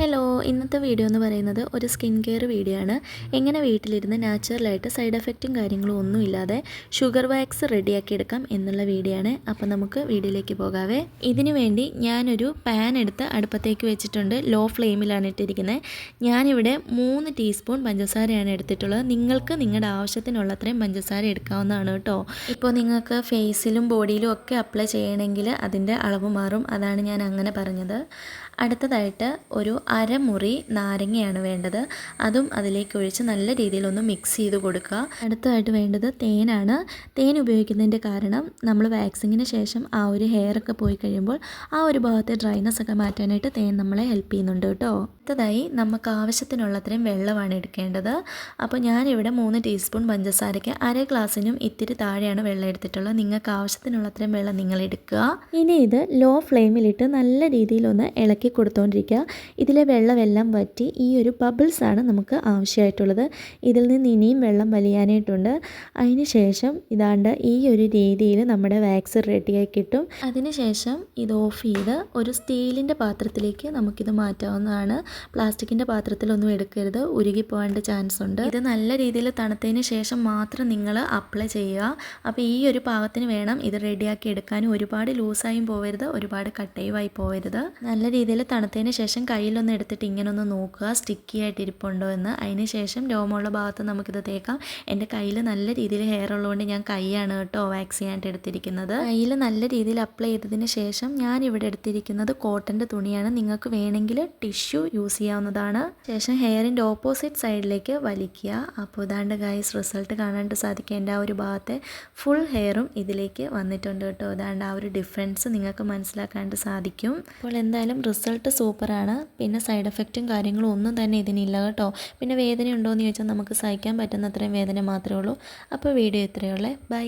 Hello, ഇന്നത്തെ video എന്ന് പറയുന്നത് ഒരു സ്കിൻ കെയർ വീഡിയോ ആണ്. എങ്ങനെ വീട്ടിലിരുന്ന് നാച്ചുറലായിട്ട് സൈഡ് എഫക്റ്റും കാര്യങ്ങളും ഒന്നുമില്ലാതെ ഷുഗർ വാക്സ് റെഡിയാക്കി എടുക്കാം എന്നുള്ള വീഡിയോ ആണ്. അപ്പോൾ നമുക്ക് വീഡിയോയിലേക്ക് പോകാവേ. ഇതിനു വേണ്ടി ഞാനൊരു പാൻ എടുത്ത് അടുപ്പത്തേക്ക് വെച്ചിട്ടുണ്ട്. ലോ ഫ്ലെയിമിലാണ് ഇട്ടിരിക്കുന്നത്. ഞാനിവിടെ 3 ടീസ്പൂൺ പഞ്ചസാരയാണ് എടുത്തിട്ടുള്ളത്. നിങ്ങൾക്ക് നിങ്ങളുടെ ആവശ്യത്തിനുള്ളത്രയും പഞ്ചസാര എടുക്കാവുന്നതാണ് കേട്ടോ. ഇപ്പോൾ നിങ്ങൾക്ക് ഫേസിലും ബോഡിയിലും ഒക്കെ അപ്ലൈ ചെയ്യണമെങ്കിൽ അതിൻ്റെ അളവ് മാറും. അതാണ് ഞാൻ അങ്ങനെ പറഞ്ഞത്. അടുത്തതായിട്ട് ഒരു അരമുറി നാരങ്ങയാണ് വേണ്ടത്. അതും അതിലേക്ക് ഒഴിച്ച് നല്ല രീതിയിലൊന്ന് മിക്സ് ചെയ്ത് കൊടുക്കുക. അടുത്തതായിട്ട് വേണ്ടത് തേനാണ്. തേൻ ഉപയോഗിക്കുന്നതിൻ്റെ കാരണം നമ്മൾ വാക്സിങ്ങിന് ശേഷം ആ ഒരു ഹെയർ ഒക്കെ പോയി കഴിയുമ്പോൾ ആ ഒരു ഭാഗത്തെ ഡ്രൈനെസ് ഒക്കെ മാറ്റാനായിട്ട് തേൻ നമ്മളെ ഹെൽപ്പ് ചെയ്യുന്നുണ്ട് കേട്ടോ. അടുത്തതായി നമുക്ക് ആവശ്യത്തിനുള്ളത്രയും വെള്ളമാണ് എടുക്കേണ്ടത്. അപ്പോൾ ഞാനിവിടെ 3 ടീസ്പൂൺ പഞ്ചസാരയ്ക്ക് അര ഗ്ലാസ്സിനും ഇത്തിരി താഴെയാണ് വെള്ളം എടുത്തിട്ടുള്ളത്. നിങ്ങൾക്ക് ആവശ്യത്തിനുള്ളത്രയും വെള്ളം നിങ്ങൾ എടുക്കുക. ഇനി ഇത് ലോ ഫ്ലെയിമിലിട്ട് നല്ല രീതിയിലൊന്ന് ഇളക്കി കൊടുത്തുകൊണ്ടിരിക്കുക. ഇതിലെ വെള്ളമെല്ലാം വറ്റി ഈ ഒരു ബബിൾസാണ് നമുക്ക് ആവശ്യമായിട്ടുള്ളത്. ഇതിൽ നിന്ന് ഇനിയും വെള്ളം വലിയാനായിട്ടുണ്ട്. അതിന് ശേഷം ഇതാണ്ട് ഈ ഒരു രീതിയിൽ നമ്മുടെ വാക്സ് റെഡിയായി കിട്ടും. അതിനുശേഷം ഇത് ഓഫ് ചെയ്ത് ഒരു സ്റ്റീലിൻ്റെ പാത്രത്തിലേക്ക് നമുക്കിത് മാറ്റാവുന്നതാണ്. പ്ലാസ്റ്റിക്കിൻ്റെ പാത്രത്തിലൊന്നും എടുക്കരുത്, ഉരുകിപ്പോകാണ്ട് ചാൻസ് ഉണ്ട്. ഇത് നല്ല രീതിയിൽ തണുത്തതിന് ശേഷം മാത്രം നിങ്ങൾ അപ്ലൈ ചെയ്യുക. അപ്പോൾ ഈ ഒരു പാകത്തിന് വേണം ഇത് റെഡിയാക്കി എടുക്കാനും. ഒരുപാട് ലൂസായും പോവരുത്, ഒരുപാട് കട്ടയുമായി പോവരുത്. നല്ല രീതിയിൽ തണുത്തതിന് ശേഷം കയ്യിലൊന്ന് എടുത്തിട്ട് ഇങ്ങനെ ഒന്ന് നോക്കുക സ്റ്റിക്കി ആയിട്ട് ഇരിപ്പുണ്ടോ എന്ന്. അതിന് ശേഷം രോമമുള്ള ഭാഗത്ത് നമുക്കിത് തേക്കാം. എൻ്റെ കയ്യിൽ നല്ല രീതിയിൽ ഹെയർ ഉള്ളതുകൊണ്ട് ഞാൻ കൈയാണ് കേട്ടോ വാക്സ് ചെയ്യാനായിട്ട് എടുത്തിരിക്കുന്നത്. കയ്യിൽ നല്ല രീതിയിൽ അപ്ലൈ ചെയ്തതിന് ശേഷം ഞാൻ ഇവിടെ എടുത്തിരിക്കുന്നത് കോട്ടൻ്റെ തുണിയാണ്. നിങ്ങൾക്ക് വേണമെങ്കിൽ ടിഷ്യൂ യൂസ് ചെയ്യാവുന്നതാണ്. ശേഷം ഹെയറിൻ്റെ ഓപ്പോസിറ്റ് സൈഡിലേക്ക് വലിക്കുക. അപ്പോൾ ഇതാണ്ട് ഗൈസ് റിസൾട്ട് കാണാനായിട്ട് സാധിക്കും. എൻ്റെ ആ ഒരു ഭാഗത്തെ ഫുൾ ഹെയറും ഇതിലേക്ക് വന്നിട്ടുണ്ട് കേട്ടോ. ഇതാണ്ട് ആ ഒരു ഡിഫറൻസ് നിങ്ങൾക്ക് മനസ്സിലാക്കാനായിട്ട് സാധിക്കും. അപ്പോൾ എന്തായാലും റിസൾട്ട് സൂപ്പറാണ്. പിന്നെ സൈഡ് എഫക്റ്റും കാര്യങ്ങളും ഒന്നും തന്നെ ഇതിനില്ല കേട്ടോ. പിന്നെ വേദന ഉണ്ടോ എന്ന് ചോദിച്ചാൽ നമുക്ക് സഹിക്കാൻ പറ്റുന്ന അത്രയും വേദന മാത്രമേ ഉള്ളൂ. അപ്പോൾ വീഡിയോ ഇത്രയേ ഉള്ളൂ. ബൈ.